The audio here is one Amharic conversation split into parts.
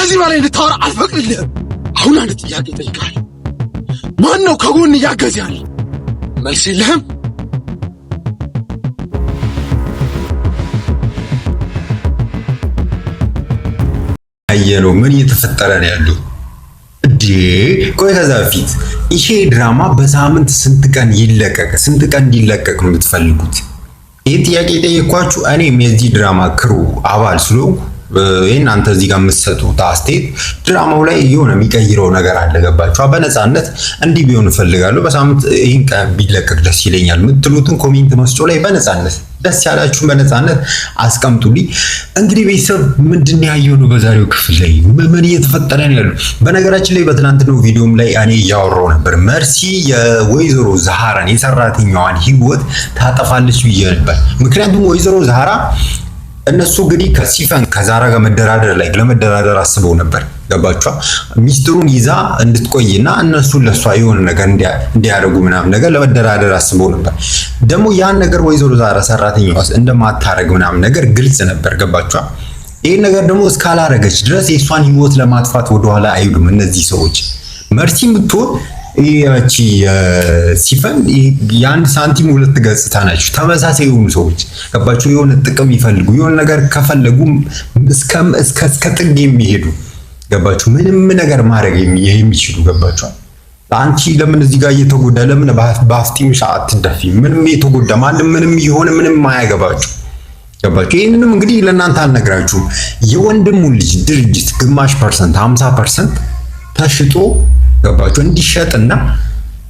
ከዚህ በላይ እንድታወራ አልፈቅድልህም። አሁን አንድ ጥያቄ ጠይቃለሁ። ማን ነው ከጎን እያገዘ ያለ? መልስ የለህም? አየነው ምን እየተፈጠረ ነው ያለው? ቆይ ከዛ በፊት ይሄ ድራማ በሳምንት ስንት ቀን ይለቀቅ? ስንት ቀን እንዲለቀቅ ነው የምትፈልጉት? ይህ ጥያቄ የጠየኳችሁ እኔም የዚህ ድራማ ክሩ አባል ስለሆንኩ እናንተ እዚህ ጋር የምትሰጡት አስተያየት ድራማው ላይ የሆነ የሚቀይረው ነገር አለ። ገባችሁ? በነፃነት እንዲህ ቢሆን እፈልጋለሁ፣ በሳምንት ይህን ቀን ቢለቀቅ ደስ ይለኛል የምትሉትን ኮሜንት መስጫው ላይ በነፃነት ደስ ያላችሁን በነፃነት አስቀምጡልኝ። እንግዲህ ቤተሰብ ምንድን ያየው ነው በዛሬው ክፍል ላይ ምን እየተፈጠረ ነው ያለው? በነገራችን ላይ በትናንትናው ቪዲዮም ላይ እኔ እያወራው ነበር። መርሲ የወይዘሮ ዛሃራን የሰራተኛዋን ህይወት ታጠፋለች ብዬ ነበር። ምክንያቱም ወይዘሮ ዛሃራ እነሱ እንግዲህ ከሲፈን ከዛራ ጋር ለመደራደር አስበው ነበር። ገባችኋ? ሚስጥሩን ይዛ እንድትቆይና እነሱን ለሷ የሆነ ነገር እንዲያደርጉ ምናምን ነገር ለመደራደር አስበው ነበር። ደግሞ ያን ነገር ወይዘሮ ዛራ ሰራተኛዋ እንደማታረግ ምናምን ነገር ግልጽ ነበር። ገባችኋ? ይሄን ነገር ደግሞ እስካላረገች ድረስ የሷን ህይወት ለማጥፋት ወደኋላ አይሉም እነዚህ ሰዎች። መርሲም ብትሆን ያቺ ሲፈን የአንድ ሳንቲም ሁለት ገጽታ ናቸው። ተመሳሳይ የሆኑ ሰዎች ገባችሁ? የሆነ ጥቅም ይፈልጉ የሆነ ነገር ከፈለጉ እስከ ጥግ የሚሄዱ ገባችሁ? ምንም ነገር ማድረግ የሚችሉ ገባችሁ? አንቺ ለምን እዚህ ጋር እየተጎዳ ለምን በአፍጢም ሰዓት ትደፊ? ምንም የተጎዳ ማንም ምንም ይሆን ምንም አያገባችሁ። ገባችሁ? ይሄንንም እንግዲህ ለእናንተ አልነግራችሁም። የወንድሙን ልጅ ድርጅት ግማሽ ፐርሰንት 50% ተሽጦ ገባችሁ እንዲሸጥና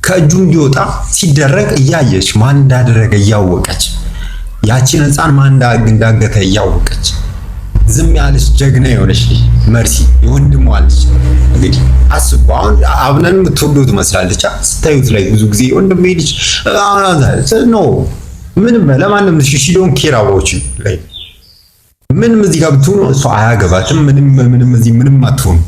ከእጁ እንዲወጣ ሲደረግ እያየች ማን እንዳደረገ እያወቀች ያቺን ህፃን ማን እንዳገተ እያወቀች ዝም ያለች ጀግና የሆነች መርሲ የወንድሟ ልጅ። እንግዲህ አስቡ። አሁን አብነን የምትወደው ትመስላለች ስታዩት ላይ ብዙ ጊዜ ወንድሜ ልጅ ነው ምንም ለማንም ሺዶን ኬራዎች ላይ ምንም እዚህ ጋር ብትሆኑ እሷ አያገባትም። ምንም እዚህ ምንም አትሆኑ።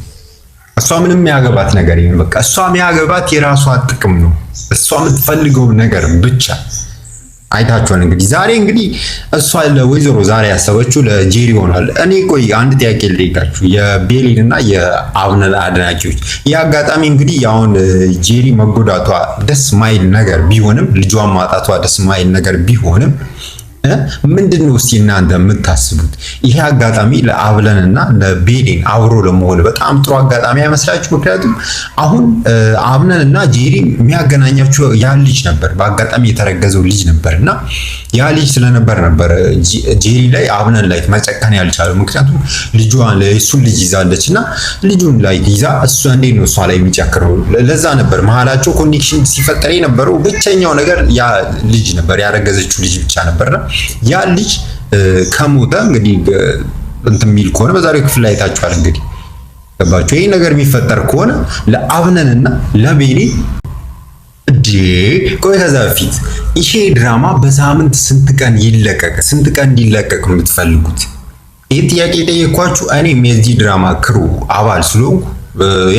እሷ ምንም ያገባት ነገር የለም። በቃ እሷ የሚያገባት የራሷ ጥቅም ነው። እሷ የምትፈልገው ነገር ብቻ አይታችኋል። እንግዲህ ዛሬ እንግዲህ እሷ ለወይዘሮ ዛሬ ያሰበችው ለጄሪ ሆኗል። እኔ ቆይ አንድ ጥያቄ ልጠይቃችሁ፣ የቤሊን እና የአብነን አድናቂዎች። ይህ አጋጣሚ እንግዲህ አሁን ጄሪ መጎዳቷ ደስ ማይል ነገር ቢሆንም ልጇን ማጣቷ ደስ ማይል ነገር ቢሆንም ምንድነው እስቲ እናንተ የምታስቡት? ይሄ አጋጣሚ ለአብለንና ለቤሊን አብሮ ለመሆን በጣም ጥሩ አጋጣሚ አይመስላችሁ? ምክንያቱም አሁን አብለንና ጄሪ የሚያገናኛቸው ያ ልጅ ነበር፣ በአጋጣሚ የተረገዘው ልጅ ነበርና ያ ልጅ ስለነበር ነበር ጄሪ ላይ አብነን ላይ መጨከን ያልቻለው። ምክንያቱም ልጇን ለእሱን ልጅ ይዛለችና ልጁን ላይ ይዛ እሷ እንዴት ነው እሷ ላይ የሚጨክረው? ለዛ ነበር መሀላቸው ኮኔክሽን ሲፈጠር የነበረው። ብቸኛው ነገር ያ ልጅ ነበር፣ ያረገዘችው ልጅ ብቻ ነበርና ያ ልጅ ከሞተ እንግዲህ እንትን የሚል ከሆነ በዛሬው ክፍል ላይ ታይቷል። እንግዲህ ገባችሁ? ይሄ ነገር የሚፈጠር ከሆነ ለአብነንና ለቤሊ ቆይ ከዛ በፊት ይሄ ድራማ በሳምንት ስንት ቀን ይለቀቅ? ስንት ቀን እንዲለቀቅ ነው የምትፈልጉት? ይሄ ጥያቄ የጠየኳችሁ እኔም የዚህ ድራማ ክሩ አባል ስለሆንኩ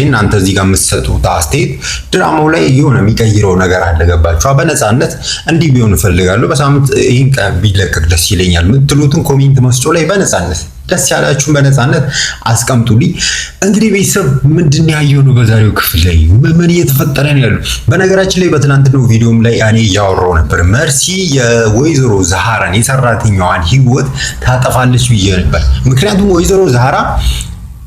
እናንተ እዚህ ጋር የምትሰጡት አስተያየት ድራማው ላይ የሆነ የሚቀይረው ነገር አለ። ገባችሁ? በነፃነት እንዲህ ቢሆን እፈልጋለሁ፣ በሳምንት ይህን ቀን ቢለቀቅ ደስ ይለኛል የምትሉትን ኮሜንት መስጫው ላይ በነፃነት ደስ ያላችሁን በነፃነት አስቀምጡልኝ። እንግዲህ ቤተሰብ ምንድን ያየው ነው በዛሬው ክፍል ላይ ምን እየተፈጠረ ነው ያለው? በነገራችን ላይ በትናንትናው ቪዲዮም ላይ እኔ እያወራው ነበር። መርሲ የወይዘሮ ዛሃራን የሰራተኛዋን ህይወት ታጠፋለች ብዬ ነበር። ምክንያቱም ወይዘሮ ዛሃራ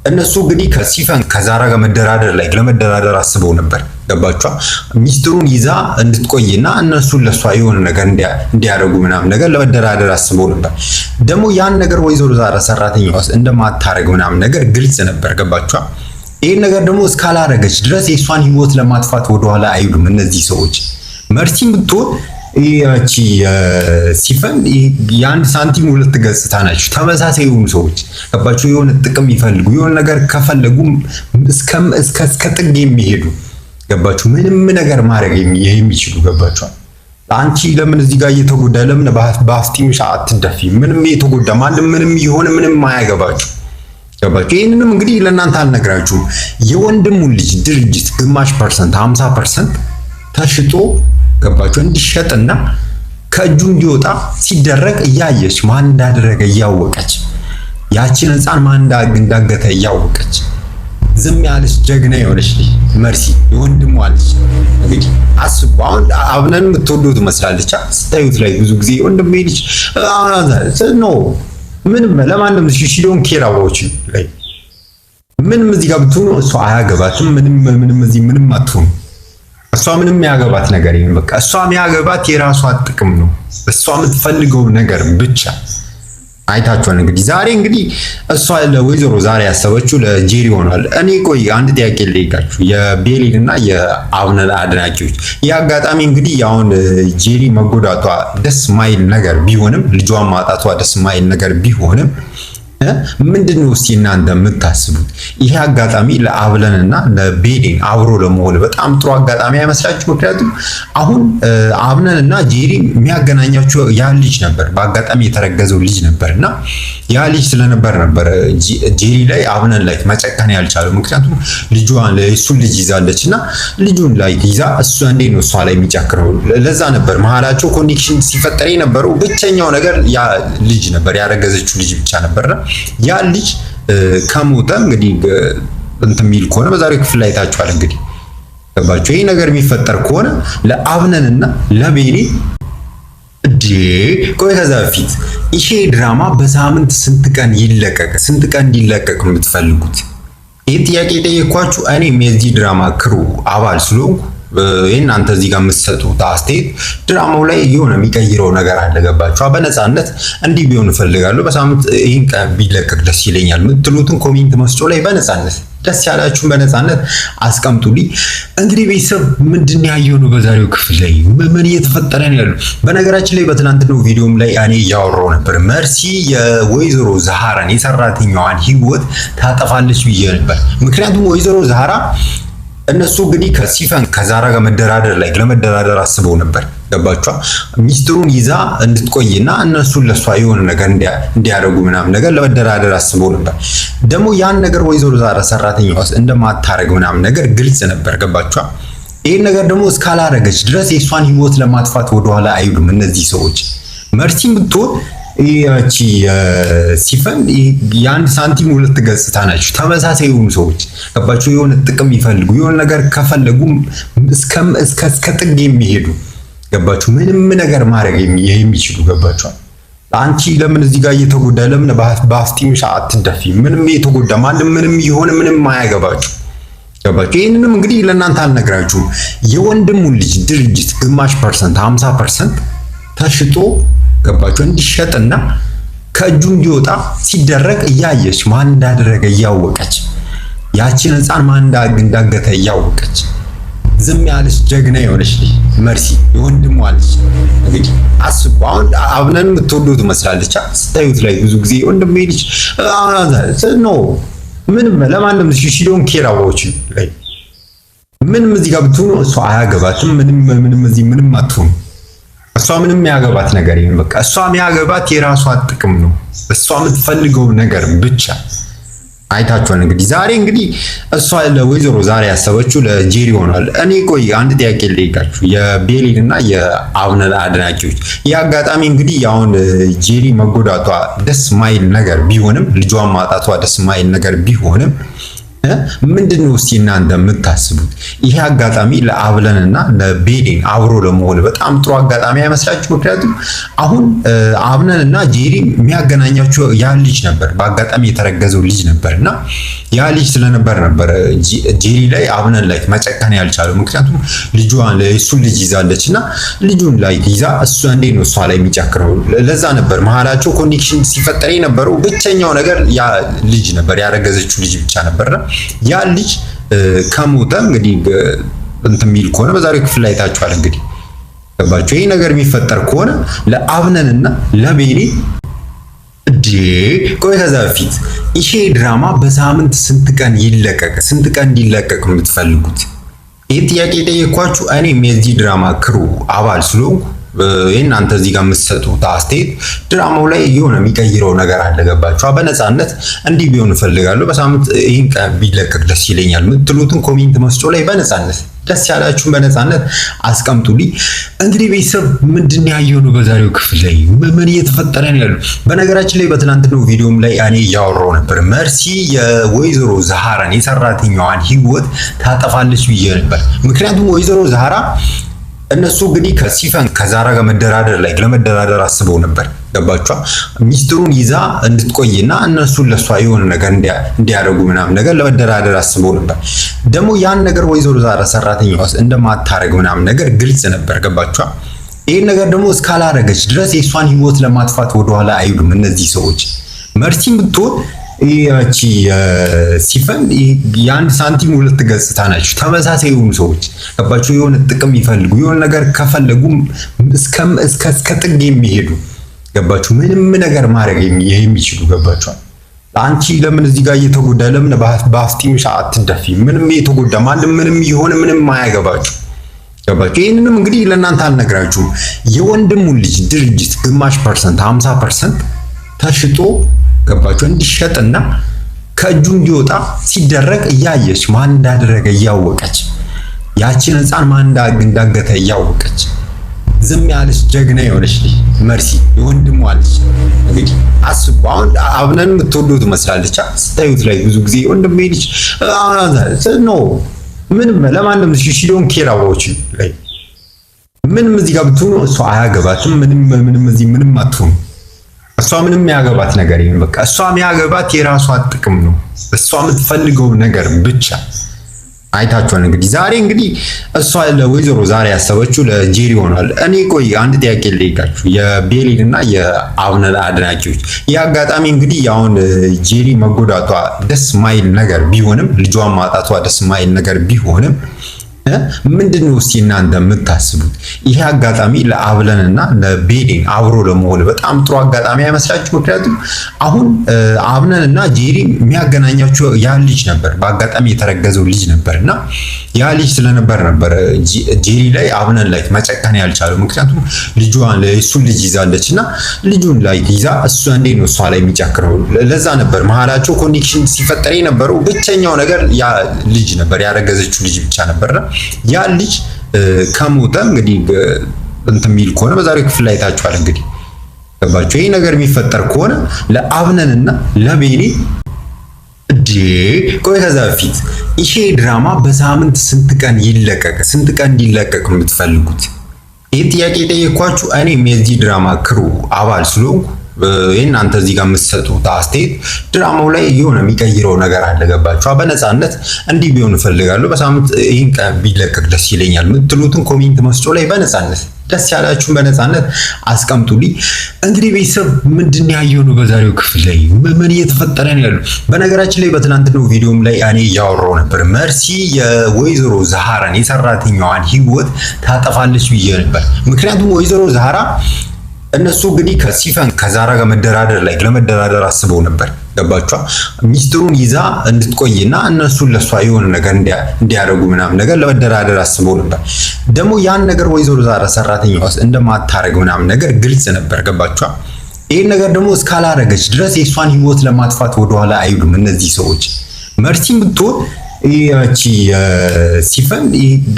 እነሱ እንግዲህ ከሲፈን ከዛራ ጋር ለመደራደር አስበው ነበር። ገባችኋ? ሚስጥሩን ይዛ እንድትቆይና እነሱን ለሷ የሆነ ነገር እንዲያደርጉ ምናምን ነገር ለመደራደር አስበው ነበር። ደግሞ ያን ነገር ወይዘሮ ዛራ ሰራተኛዋ እንደማታረግ ምናምን ነገር ግልጽ ነበር። ገባችኋ? ይሄን ነገር ደግሞ እስካላረገች ድረስ የሷን ህይወት ለማጥፋት ወደኋላ አይሉም እነዚህ ሰዎች። መርሲም ብትሆን ያቺ ሲፈን የአንድ ሳንቲም ሁለት ገጽታ ናቸው። ተመሳሳይ የሆኑ ሰዎች ገባችሁ? የሆነ ጥቅም ይፈልጉ የሆነ ነገር ከፈለጉ እስከ ጥግ የሚሄዱ ገባችሁ? ምንም ነገር ማድረግ የሚችሉ ገባችሁ? አንቺ ለምን እዚህ ጋር እየተጎዳ ለምን በአፍጢም ሰዓት ትደፊ? ምንም የተጎዳ ማንም ምንም ይሆን ምንም አያገባችሁ። ገባችሁ? ይሄንንም እንግዲህ ለእናንተ አልነግራችሁም። የወንድሙን ልጅ ድርጅት ግማሽ ፐርሰንት 50% ተሽጦ ገባችሁ እንዲሸጥና ከእጁ እንዲወጣ ሲደረግ እያየች ማን እንዳደረገ እያወቀች ያቺን ህፃን ማን እንዳገተ እያወቀች ዝም ያለች ጀግና የሆነች ልጅ መርሲ የወንድሟ ልጅ። እንግዲህ አስቡ። አሁን አብነን የምትወደው ትመስላለች ስታዩት ላይ ብዙ ጊዜ ወንድሜ ልጅ ነው። ምንም ለማንም ሺዶን ኬራዎች ላይ ምንም እዚህ ጋር ብትሆኑ እሷ አያገባትም። ምንም እዚህ ምንም አትሆኑ። እሷ ምንም ያገባት ነገር የለም። በቃ እሷ የሚያገባት የራሷ ጥቅም ነው። እሷ የምትፈልገው ነገር ብቻ። አይታችኋል እንግዲህ ዛሬ እንግዲህ እሷ ለወይዘሮ ዛሬ ያሰበችው ለጄሪ ሆኗል። እኔ ቆይ አንድ ጥያቄ ልጠይቃችሁ የቤሊን እና የአብነን አድናቂዎች። ይህ አጋጣሚ እንግዲህ አሁን ጄሪ መጎዳቷ ደስ ማይል ነገር ቢሆንም ልጇን ማጣቷ ደስ ማይል ነገር ቢሆንም ምንድነው እስቲ እናንተ የምታስቡት? ይሄ አጋጣሚ ለአብለንና ለቤሊን አብሮ ለመሆን በጣም ጥሩ አጋጣሚ አይመስላችሁ? ምክንያቱም አሁን አብነንና ጄሪ የሚያገናኛቸው ያ ልጅ ነበር፣ በአጋጣሚ የተረገዘው ልጅ ነበርና ያ ልጅ ስለነበር ጄሪ ላይ አብነን ላይ መጨከን ያልቻለው። ምክንያቱም ልጇን እሱን ልጅ ይዛለችና ልጁን ላይ ይዛ እሱ እንዴት ነው እሷ ላይ የሚጨክረው? ለዛ ነበር መሀላቸው ኮኔክሽን ሲፈጠር የነበረው። ብቸኛው ነገር ያ ልጅ ነበር፣ ያረገዘችው ልጅ ብቻ ነበርና ያ ልጅ ከሞተ እንግዲህ እንትን የሚል ከሆነ በዛሬው ክፍል ላይ ታይቷል። እንግዲህ ገባችሁ? ይሄ ነገር የሚፈጠር ከሆነ ለአብነንና ለቤሊ ቆይ ከዛ በፊት ይሄ ድራማ በሳምንት ስንት ቀን ይለቀቅ? ስንት ቀን እንዲለቀቅ ነው የምትፈልጉት? ይሄ ጥያቄ ጠየኳችሁ። እኔም የዚህ ድራማ ክሩ አባል ስለሆንኩ እናንተ እዚህ ጋር የምትሰጡት አስተያየት ድራማው ላይ የሆነ የሚቀይረው ነገር አለ። ገባችሁ? በነፃነት እንዲህ ቢሆን እፈልጋለሁ፣ በሳምንት ይሄን ቀን ቢለቀቅ ደስ ይለኛል የምትሉትን ኮሜንት መስጫው ላይ በነፃነት ደስ ያላችሁን በነፃነት አስቀምጡልኝ። እንግዲህ ቤተሰብ ምንድን ያየው ነው በዛሬው ክፍል ላይ ምን እየተፈጠረ ነው ያለው? በነገራችን ላይ በትናንትናው ቪዲዮም ላይ እኔ እያወራሁ ነበር። መርሲ የወይዘሮ ዛሃራን የሰራተኛዋን ህይወት ታጠፋለች ብዬ ነበር። ምክንያቱም ወይዘሮ ዛሃራ እነሱ እንግዲህ ከሲፈን ከዛራ ጋር ለመደራደር አስበው ነበር። ገባችኋ? ሚስጥሩን ይዛ እንድትቆይና እነሱን ለሷ የሆነ ነገር እንዲያደርጉ ምናምን ነገር ለመደራደር አስበው ነበር። ደግሞ ያን ነገር ወይዘሮ ዛራ ሰራተኛዋ እንደማታረግ ምናምን ነገር ግልጽ ነበር። ገባችኋ? ይሄን ነገር ደግሞ እስካላረገች ድረስ የሷን ህይወት ለማጥፋት ወደኋላ አይሉም እነዚህ ሰዎች። መርሲም ብትሆን ያቺ ሲፈን የአንድ ሳንቲም ሁለት ገጽታ ናቸው። ተመሳሳይ የሆኑ ሰዎች ገባችሁ? የሆነ ጥቅም ይፈልጉ የሆነ ነገር ከፈለጉ እስከ ጥግ የሚሄዱ ገባችሁ? ምንም ነገር ማድረግ የሚችሉ ገባችሁ? አንቺ ለምን እዚህ ጋር እየተጎዳ ለምን በአፍጢም ሰዓት ትደፊ? ምንም እየተጎዳ ማንም ምንም ይሆን ምንም አያገባችሁ ገባችሁ? ይሄንንም እንግዲህ ለእናንተ አልነግራችሁም። የወንድሙን ልጅ ድርጅት ግማሽ ፐርሰንት 50% ተሽጦ ገባችሁ እንዲሸጥና ከእጁ እንዲወጣ ሲደረግ እያየች ማን እንዳደረገ እያወቀች ያቺን ህፃን ማን እንዳገተ እያወቀች ዝም ያለች ጀግና የሆነች ልጅ መርሲ የወንድሟ ልጅ። እንግዲህ አስቡ። አሁን አብነን የምትወደው ትመስላለች ስታዩት ላይ ብዙ ጊዜ ወንድሜ ልጅ ነው። ምንም ለማንም ሺዶን ኬራዎች ላይ ምንም እዚህ ጋር ብትሆኑ እሷ አያገባትም። ምንም እዚህ ምንም አትሆኑ። እሷ ምንም ያገባት ነገር የለም። በቃ እሷ የሚያገባት የራሷ ጥቅም ነው። እሷ የምትፈልገው ነገር ብቻ። አይታችኋል እንግዲህ ዛሬ እንግዲህ እሷ ለወይዘሮ ዛሬ ያሰበችው ለጄሪ ሆኗል። እኔ ቆይ አንድ ጥያቄ ልጠይቃችሁ የቤሊን እና የአብነን አድናቂዎች። ይህ አጋጣሚ እንግዲህ አሁን ጄሪ መጎዳቷ ደስ ማይል ነገር ቢሆንም ልጇን ማጣቷ ደስ ማይል ነገር ቢሆንም ምንድነው እስቲ እናንተ የምታስቡት? ይሄ አጋጣሚ ለአብለንና ለቤሊን አብሮ ለመሆን በጣም ጥሩ አጋጣሚ አይመስላችሁ? ምክንያቱም አሁን አብነንና ጄሪ የሚያገናኛቸው ያ ልጅ ነበር፣ በአጋጣሚ የተረገዘው ልጅ ነበርና ያ ልጅ ስለነበር ጄሪ ላይ አብነን ላይ መጨከን ያልቻለው። ምክንያቱም ልጇን እሱን ልጅ ይዛለችና ልጁን ላይ ይዛ እሱ እንዴት ነው እሷ ላይ የሚጨክረው? ለዛ ነበር መሀላቸው ኮኔክሽን ሲፈጠር የነበረው። ብቸኛው ነገር ያ ልጅ ነበር፣ ያረገዘችው ልጅ ብቻ ነበርና ያ ልጅ ከሞተ እንግዲህ እንትን የሚል ከሆነ በዛሬው ክፍል ላይ ታይቷል። እንግዲህ ገባችሁ? ይሄ ነገር የሚፈጠር ከሆነ ለአብነንና ለቤሊ ቆይ ከዛ በፊት ይሄ ድራማ በሳምንት ስንት ቀን ይለቀቅ? ስንት ቀን እንዲለቀቅ ነው የምትፈልጉት? ይሄ ጥያቄ ጠየኳችሁ። እኔም የዚህ ድራማ ክሩ አባል ስለሆንኩ እናንተ እዚህ ጋር የምትሰጡት አስተያየት ድራማው ላይ የሆነ የሚቀይረው ነገር አለ። ገባችሁ? በነፃነት እንዲህ ቢሆን እፈልጋለሁ፣ በሳምንት ይሄን ቀን ቢለቀቅ ደስ ይለኛል የምትሉትን ኮሜንት መስጫው ላይ በነፃነት ደስ ያላችሁን በነፃነት አስቀምጡልኝ። እንግዲህ ቤተሰብ ምንድን ያየው ነው በዛሬው ክፍል ላይ ምን እየተፈጠረ ነው ያለው? በነገራችን ላይ በትናንትናው ቪዲዮም ላይ እኔ እያወራሁ ነበር። መርሲ የወይዘሮ ዛሃራን የሰራተኛዋን ህይወት ታጠፋለች ብዬ ነበር። ምክንያቱም ወይዘሮ ዛሃራ እነሱ እንግዲህ ከሲፈን ከዛራ ጋር ለመደራደር አስበው ነበር። ገባችኋ? ሚስጥሩን ይዛ እንድትቆይና እነሱን ለሷ የሆነ ነገር እንዲያደርጉ ምናምን ነገር ለመደራደር አስበው ነበር። ደግሞ ያን ነገር ወይዘሮ ዛራ ሰራተኛዋ እንደማታረግ ምናምን ነገር ግልጽ ነበር። ገባችኋ? ይሄን ነገር ደግሞ እስካላረገች ድረስ የሷን ህይወት ለማጥፋት ወደኋላ አይሉም እነዚህ ሰዎች። መርሲም ብትሆን ያቺ ሲፈን የአንድ ሳንቲም ሁለት ገጽታ ናቸው። ተመሳሳይ የሆኑ ሰዎች ገባችሁ? የሆነ ጥቅም ይፈልጉ የሆነ ነገር ከፈለጉ እስከ ጥግ የሚሄዱ ገባችሁ? ምንም ነገር ማድረግ የሚችሉ ገባችሁ? አንቺ ለምን እዚህ ጋር እየተጎዳ ለምን በአፍጢም ሰዓት ትደፊ? ምንም እየተጎዳ ማንም ምንም ይሆን ምንም አያገባችሁ። ገባችሁ? ይሄንንም እንግዲህ ለእናንተ አልነግራችሁም። የወንድሙን ልጅ ድርጅት ግማሽ ፐርሰንት 50% ተሽጦ ገባችሁ እንዲሸጥና ከእጁ እንዲወጣ ሲደረግ እያየች ማን እንዳደረገ እያወቀች ያቺን ህፃን ማን እንዳገተ እያወቀች ዝም ያለች ጀግና የሆነች ልጅ መርሲ የወንድሟ ልጅ። እንግዲህ አስቡ። አሁን አብነን የምትወደው ትመስላለች ስታዩት ላይ ብዙ ጊዜ ወንድሜ ልጅ ነው ምንም ለማንም ሲዶን ኬራዎች ላይ ምንም እዚህ ጋር ብትሆኑ እሷ አያገባትም። ምንም እዚህ ምንም አትሆኑ። እሷ ምንም ያገባት ነገር የለም። በቃ እሷ የሚያገባት የራሷ ጥቅም ነው። እሷ የምትፈልገው ነገር ብቻ አይታችኋል። እንግዲህ ዛሬ እንግዲህ እሷ ለወይዘሮ ዛሬ ያሰበችው ለጄሪ ሆኗል። እኔ ቆይ አንድ ጥያቄ ልጠይቃችሁ የቤሊን እና የአብነን አድናቂዎች። ይህ አጋጣሚ እንግዲህ አሁን ጄሪ መጎዳቷ ደስ ማይል ነገር ቢሆንም ልጇን ማጣቷ ደስ ማይል ነገር ቢሆንም ምንድነው እስቲ እናንተ የምታስቡት? ይሄ አጋጣሚ ለአብለንና ለቤሊን አብሮ ለመሆን በጣም ጥሩ አጋጣሚ አይመስላችሁ? ምክንያቱም አሁን አብነንና ጄሪ የሚያገናኛቸው ያ ልጅ ነበር፣ በአጋጣሚ የተረገዘው ልጅ ነበርና ያ ልጅ ስለነበር ጄሪ ላይ አብነን ላይ መጨከን ያልቻለው። ምክንያቱም ልጇን እሱን ልጅ ይዛለችና ልጁን ላይ ይዛ እሱ እንዴት ነው እሷ ላይ የሚጨክረው? ለዛ ነበር መሀላቸው ኮኔክሽን ሲፈጠር የነበረው። ብቸኛው ነገር ያ ልጅ ነበር፣ ያረገዘችው ልጅ ብቻ ነበርና ያ ልጅ ከሞተ እንግዲህ እንትን የሚል ከሆነ በዛሬው ክፍል ላይ ታችኋል። እንግዲህ ገባችሁ? ይሄ ነገር የሚፈጠር ከሆነ ለአብነንና ለቤሊ ቆይ ከዛ በፊት ይሄ ድራማ በሳምንት ስንት ቀን እንዲለቀቅ ነው የምትፈልጉት? ይሄ ጥያቄ ጠየኳችሁ። እኔም የዚህ ድራማ ክሩ አባል ስለሆንኩ እናንተ እዚህ ጋር የምትሰጡት አስተያየት ድራማው ላይ የሆነ የሚቀይረው ነገር አለ። ገባችሁ? በነፃነት እንዲህ ቢሆን እፈልጋለሁ፣ በሳምንት ይሄን ቀን ቢለቀቅ ደስ ይለኛል የምትሉትን ኮሜንት መስጫው ላይ በነፃነት ደስ ያላችሁን በነፃነት አስቀምጡልኝ። እንግዲህ ቤተሰብ ምንድን ያየው ነው በዛሬው ክፍል ላይ ምን እየተፈጠረ ነው ያለው? በነገራችን ላይ በትናንትናው ቪዲዮም ላይ እኔ እያወራሁ ነበር። መርሲ የወይዘሮ ዛሃራን የሰራተኛዋን ህይወት ታጠፋለች ብዬ ነበር። ምክንያቱም ወይዘሮ ዛሃራ እነሱ እንግዲህ ከሲፈን ከዛራ ጋር ለመደራደር አስበው ነበር። ገባችኋ? ሚስጥሩን ይዛ እንድትቆይና እነሱን ለሷ የሆነ ነገር እንዲያደርጉ ምናምን ነገር ለመደራደር አስበው ነበር። ደግሞ ያን ነገር ወይዘሮ ዛራ ሰራተኛዋ እንደማታረግ ምናምን ነገር ግልጽ ነበር። ገባችኋ? ይሄን ነገር ደግሞ እስካላረገች ድረስ የሷን ህይወት ለማጥፋት ወደኋላ አይሉም እነዚህ ሰዎች። መርሲም ብትሆን ያቺ ሲፈን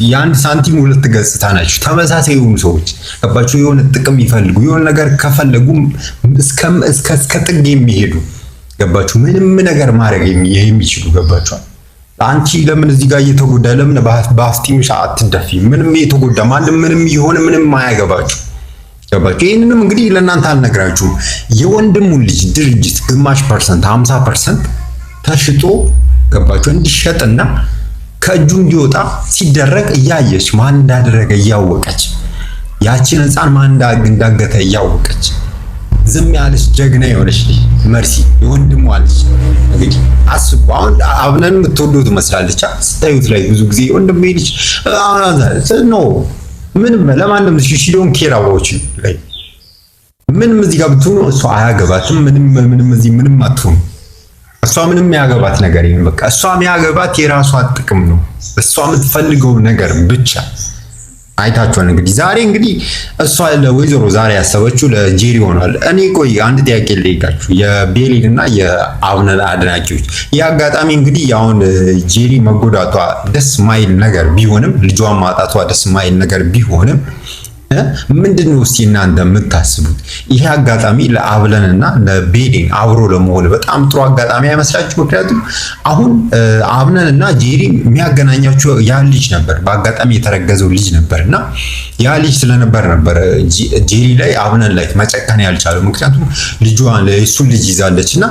የአንድ ሳንቲም ሁለት ገጽታ ናቸው። ተመሳሳይ የሆኑ ሰዎች ገባችሁ? የሆነ ጥቅም ይፈልጉ የሆነ ነገር ከፈለጉ እስከ ጥግ የሚሄዱ ገባችሁ? ምንም ነገር ማድረግ የሚችሉ ገባችሁ? አንቺ ለምን እዚህ ጋር እየተጎዳ ለምን በአፍጢም ሰዓት ትደፊ? ምንም እየተጎዳ ማንም ምንም ይሆን ምንም አያገባችሁ። ገባችሁ? ይሄንንም እንግዲህ ለእናንተ አልነግራችሁም። የወንድሙን ልጅ ድርጅት ግማሽ ፐርሰንት 50% ተሽጦ ገባችሁ እንዲሸጥና ከእጁ እንዲወጣ ሲደረግ እያየች ማን እንዳደረገ እያወቀች ያቺን ህፃን ማን እንዳገተ እያወቀች ዝም ያለች ጀግና የሆነች ልጅ መርሲ የወንድሟ ልጅ። እንግዲህ አስቡ። አሁን አብነን የምትወደው ትመስላለች ስታዩት ላይ ብዙ ጊዜ ወንድሜ ልጅ ነው ምንም ለማንም ሲዶን ኬራዎች ላይ ምንም እዚህ ጋር ብትሆኑ እሷ አያገባትም። ምንም እዚህ ምንም አትሆኑ። እሷ ምንም ያገባት ነገር የለም። በቃ እሷ የሚያገባት የራሷ ጥቅም ነው። እሷ የምትፈልገው ነገር ብቻ አይታችኋል እንግዲህ ዛሬ እንግዲህ እሷ ለወይዘሮ ዛሬ ያሰበችው ለጄሪ ሆኗል። እኔ ቆይ አንድ ጥያቄ ልጠይቃችሁ የቤሊን እና የአብነን አድናቂዎች፣ ይህ አጋጣሚ እንግዲህ አሁን ጄሪ መጎዳቷ ደስ ማይል ነገር ቢሆንም ልጇን ማጣቷ ደስ ማይል ነገር ቢሆንም ምንድነው እስቲ እናንተ የምታስቡት? ይሄ አጋጣሚ ለአብለንና ለቤሊን አብሮ ለመሆን በጣም ጥሩ አጋጣሚ አይመስላችሁ? ምክንያቱም አሁን አብነንና ጄሪ የሚያገናኛቸው ያ ልጅ ነበር፣ በአጋጣሚ የተረገዘው ልጅ ነበርና ያ ልጅ ስለነበር ጄሪ ላይ አብነን ላይ መጨከን ያልቻለው። ምክንያቱም ልጇን እሱን ልጅ ይዛለችና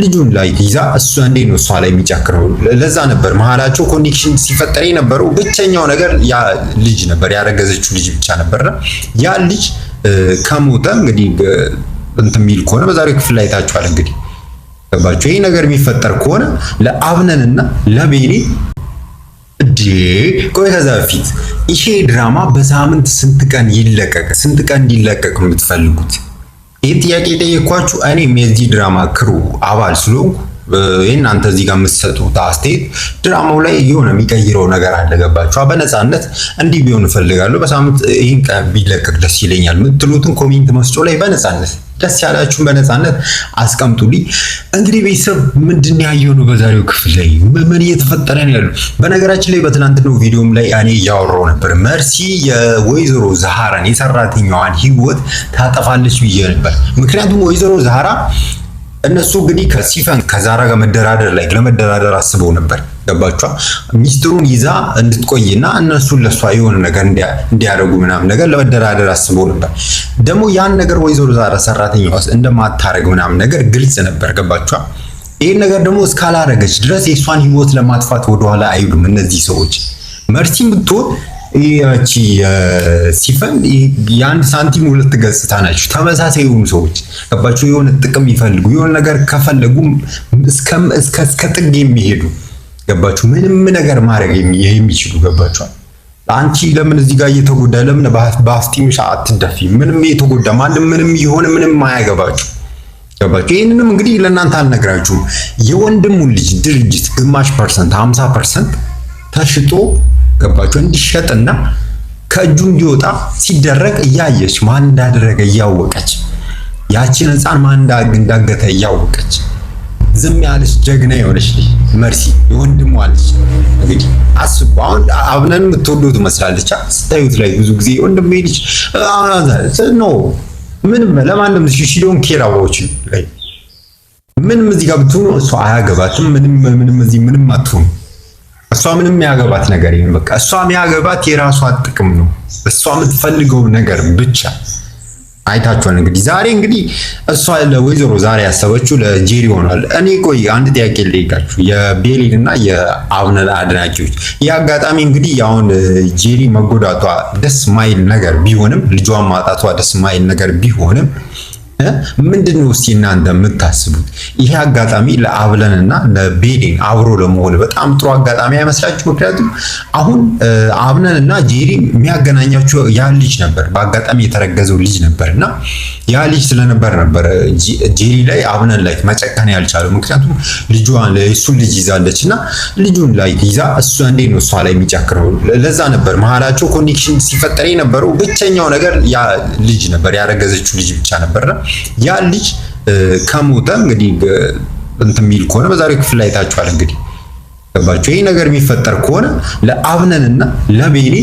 ልጁን ላይ ይዛ እሱ እንዴት ነው እሷ ላይ የሚጨክረው? ለዛ ነበር መሀላቸው ኮኔክሽን ሲፈጠር የነበረው። ብቸኛው ነገር ያ ልጅ ነበር፣ ያረገዘችው ልጅ ብቻ ነበርና ያ ልጅ ከሞተ እንግዲህ እንትን የሚል ከሆነ በዛሬው ክፍል ላይ ታይቷል። እንግዲህ ገባችሁ? ይሄ ነገር የሚፈጠር ከሆነ ለአብነንና ለቤሊ ቆይ ከዛ በፊት ይሄ ድራማ በሳምንት ስንት ቀን ይለቀቅ? ስንት ቀን እንዲለቀቅ ነው የምትፈልጉት? ይሄ ጥያቄ ጠየኳችሁ። እኔም የዚህ ድራማ ክሩ አባል ስለሆንኩ እናንተ እዚህ ጋር የምትሰጡት አስተያየት ድራማው ላይ የሆነ የሚቀይረው ነገር አለ። ገባችሁ? በነፃነት እንዲህ ቢሆን እፈልጋለሁ፣ በሳምንት ይሄን ቀን ቢለቀቅ ደስ ይለኛል የምትሉትን ኮሜንት መስጫው ላይ በነፃነት ደስ ያላችሁን በነፃነት አስቀምጡልኝ። እንግዲህ ቤተሰብ ምንድን ያየው ነው በዛሬው ክፍል ላይ ምን እየተፈጠረ ነው ያለው? በነገራችን ላይ በትናንትናው ቪዲዮም ላይ እኔ እያወራሁ ነበር። መርሲ የወይዘሮ ዛሃራን የሰራተኛዋን ህይወት ታጠፋለች ብዬ ነበር። ምክንያቱም ወይዘሮ ዛሃራ እነሱ እንግዲህ ከሲፈን ከዛራ ጋር ለመደራደር አስበው ነበር። ገባችኋ? ሚስጥሩን ይዛ እንድትቆይና እነሱን ለሷ የሆነ ነገር እንዲያደርጉ ምናምን ነገር ለመደራደር አስበው ነበር። ደግሞ ያን ነገር ወይዘሮ ዛራ ሰራተኛዋ እንደማታረግ ምናምን ነገር ግልጽ ነበር። ገባችኋ? ይሄን ነገር ደግሞ እስካላረገች ድረስ የሷን ህይወት ለማጥፋት ወደኋላ አይሉም እነዚህ ሰዎች። መርሲም ብትሆን ያቺ ሲፈን የአንድ ሳንቲም ሁለት ገጽታ ናቸው። ተመሳሳይ የሆኑ ሰዎች ገባችሁ? የሆነ ጥቅም ይፈልጉ የሆነ ነገር ከፈለጉ እስከ ጥግ የሚሄዱ ገባችሁ? ምንም ነገር ማድረግ የሚችሉ ገባችሁ? አንቺ ለምን እዚህ ጋር እየተጎዳ ለምን በአፍጢምሽ አትደፊ? ምንም እየተጎዳ ማንም ምንም ይሆን ምንም አያገባችሁ ገባችሁ? ይሄንንም እንግዲህ ለእናንተ አልነግራችሁም። የወንድሙን ልጅ ድርጅት ግማሽ ፐርሰንት 50% ተሽጦ ገባችሁ እንዲሸጥና ከእጁ እንዲወጣ ሲደረግ እያየች ማን እንዳደረገ እያወቀች ያቺን ህፃን ማን እንዳገተ እያወቀች ዝም ያለች ጀግና የሆነች ልጅ መርሲ የወንድሟ ልጅ። እንግዲህ አስቡ። አሁን አብነን የምትወዱት መስላለች ስታዩት ላይ ብዙ ጊዜ ወንድሜ ልጅ ነው ምንም ለማንም ሺዶን ኬራዎች ላይ ምንም እዚህ ጋር ብትሆኑ እሷ አያገባትም። ምንም እዚህ ምንም አትሆኑ። እሷ ምንም ያገባት ነገር የለም። በቃ እሷ የሚያገባት የራሷ ጥቅም ነው። እሷ የምትፈልገው ነገር ብቻ። አይታችኋል እንግዲህ ዛሬ እንግዲህ እሷ ለወይዘሮ ዛሬ ያሰበችው ለጄሪ ሆኗል። እኔ ቆይ አንድ ጥያቄ ልጠይቃችሁ የቤሊን እና የአብነን አድናቂዎች፣ ይህ አጋጣሚ እንግዲህ አሁን ጄሪ መጎዳቷ ደስ ማይል ነገር ቢሆንም ልጇን ማጣቷ ደስ ማይል ነገር ቢሆንም ምንድነው እስቲ እናንተ የምታስቡት? ይሄ አጋጣሚ ለአብለንና ለቤሊን አብሮ ለመሆን በጣም ጥሩ አጋጣሚ አይመስላችሁ? ምክንያቱም አሁን አብነንና ጄሪ የሚያገናኛቸው ያ ልጅ ነበር፣ በአጋጣሚ የተረገዘው ልጅ ነበርና ያ ልጅ ስለነበር ጄሪ ላይ አብነን ላይ መጨከን ያልቻለው። ምክንያቱም ልጇን እሱን ልጅ ይዛለችና ልጁን ላይ ይዛ እሱ እንዴት ነው እሷ ላይ የሚጨክረው? ለዛ ነበር መሀላቸው ኮኔክሽን ሲፈጠር የነበረው። ብቸኛው ነገር ያ ልጅ ነበር፣ ያረገዘችው ልጅ ብቻ ነበርና ያ ልጅ ከሞተ እንግዲህ እንትን የሚል ከሆነ በዛሬው ክፍል ላይ ታይቷል። እንግዲህ ገባችሁ? ይሄ ነገር የሚፈጠር ከሆነ ለአብነንና ለቤሊ